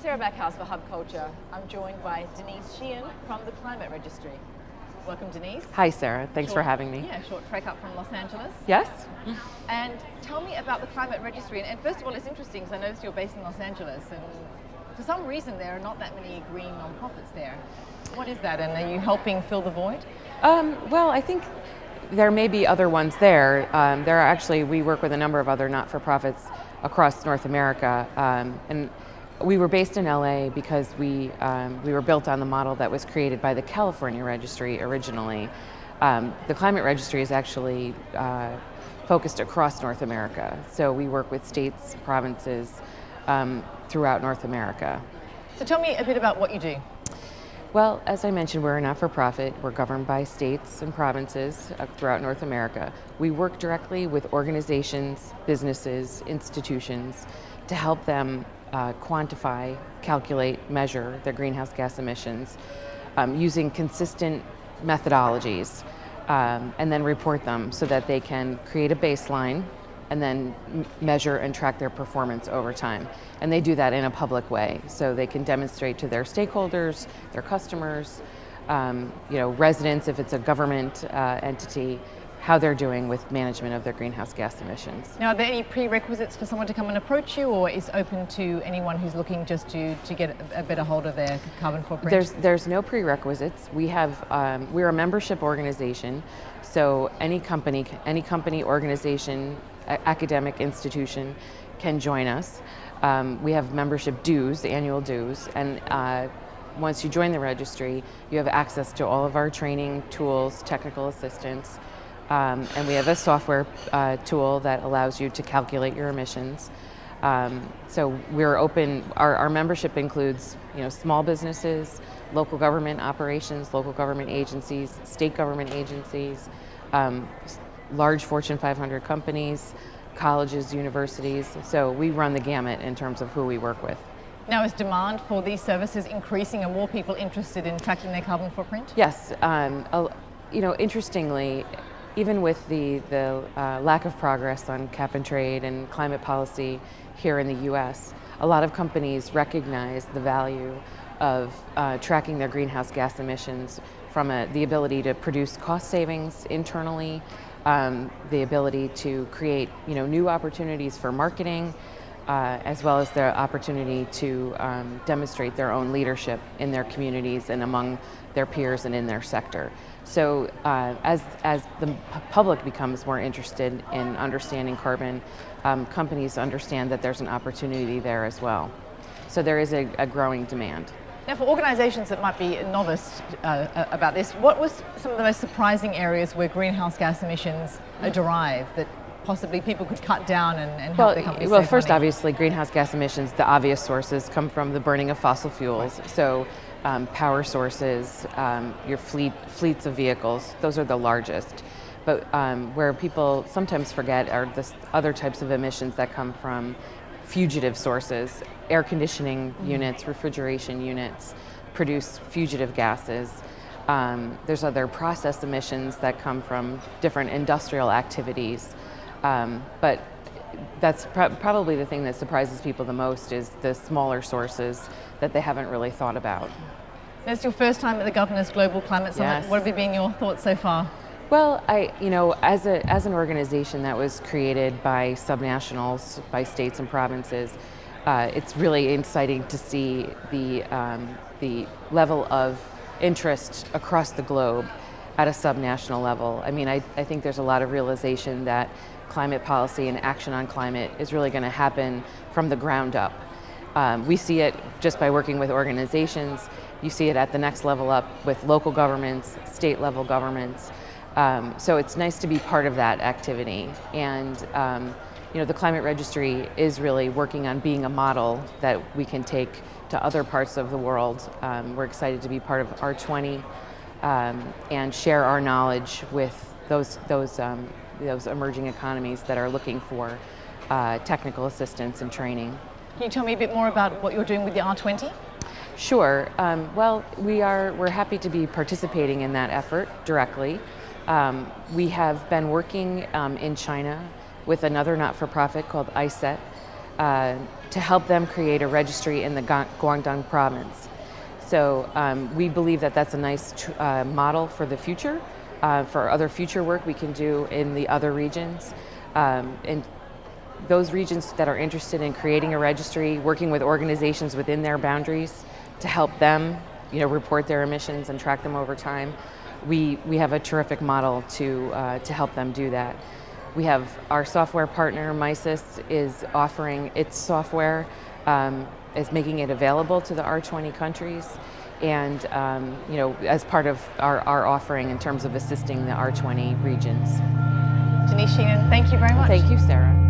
Sarah Backhouse for Hub Culture. I'm joined by Denise Sheehan from the Climate Registry. Welcome, Denise. Hi, Sarah. Thanks for having me. Yeah, short trek up from Los Angeles. Yes. And tell me about the Climate Registry. And first of all, it's interesting because I noticed you're based in Los Angeles, and for some reason there are not that many green nonprofits there. What is that, and are you helping fill the void? Well, I think there may be other ones there. There are actually, we work with a number of other not-for-profits across North America, and we were based in LA because we were built on the model that was created by the California Registry originally. The Climate Registry is actually focused across North America, so we work with states, provinces throughout North America. So tell me a bit about what you do. Well, as I mentioned, we're a not-for-profit. We're governed by states and provinces throughout North America. We work directly with organizations, businesses, institutions to help them quantify, calculate, measure their greenhouse gas emissions using consistent methodologies and then report them so that they can create a baseline and then measure and track their performance over time. And they do that in a public way, so they can demonstrate to their stakeholders, their customers, residents, if it's a government entity, how they're doing with management of their greenhouse gas emissions. Now, are there any prerequisites for someone to come and approach you, or is open to anyone who's looking just to get a better hold of their carbon footprint? There's no prerequisites. We're a membership organization, so any company, organization, academic institution can join us. We have membership dues, annual dues, and once you join the registry, you have access to all of our training tools, technical assistance, and we have a software tool that allows you to calculate your emissions. So we're open. Our membership includes, small businesses, local government operations, local government agencies, state government agencies, large Fortune 500 companies, colleges, universities. So we run the gamut in terms of who we work with. Now, is demand for these services increasing? Are more people interested in tracking their carbon footprint? Yes. Interestingly, even with the lack of progress on cap and trade and climate policy here in the U.S., a lot of companies recognize the value of tracking their greenhouse gas emissions from the ability to produce cost savings internally, the ability to create new opportunities for marketing, as well as the opportunity to demonstrate their own leadership in their communities and among their peers and in their sector. So as the public becomes more interested in understanding carbon, companies understand that there's an opportunity there as well. So there is a growing demand. Now, for organizations that might be novice about this, what was some of the most surprising areas where greenhouse gas emissions are derived that possibly people could cut down and help their companies Well, save first, money? obviously, greenhouse gas emissions, the obvious sources come from the burning of fossil fuels. Right. So power sources, your fleets of vehicles, those are the largest. But where people sometimes forget are the other types of emissions that come from fugitive sources. Air conditioning units, refrigeration units produce fugitive gases. There's other process emissions that come from different industrial activities. But that's probably the thing that surprises people the most is the smaller sources that they haven't really thought about. It's your first time at the Governor's Global Climate Summit. Yes. What have been your thoughts so far? Well, as an organization that was created by subnationals, by states and provinces, it's really exciting to see the level of interest across the globe at a subnational level. I mean, I think there's a lot of realization that climate policy and action on climate is really going to happen from the ground up. We see it just by working with organizations. You see it at the next level up with local governments, state level governments. So it's nice to be part of that activity. And the Climate Registry is really working on being a model that we can take to other parts of the world. We're excited to be part of R20 and share our knowledge with those emerging economies that are looking for technical assistance and training. Can you tell me a bit more about what you're doing with the R20? Sure. Well, we're happy to be participating in that effort directly. We have been working in China with another not-for-profit called ISET to help them create a registry in the Guangdong province. So we believe that that's a nice model for the future, for other future work we can do in the other regions. And those regions that are interested in creating a registry, working with organizations within their boundaries to help them, report their emissions and track them over time. We have a terrific model to help them do that. We have our software partner, MISIS, is offering its software, is making it available to the R20 countries, and as part of our offering in terms of assisting the R20 regions. Denise Sheehan, thank you very much. Thank you, Sarah.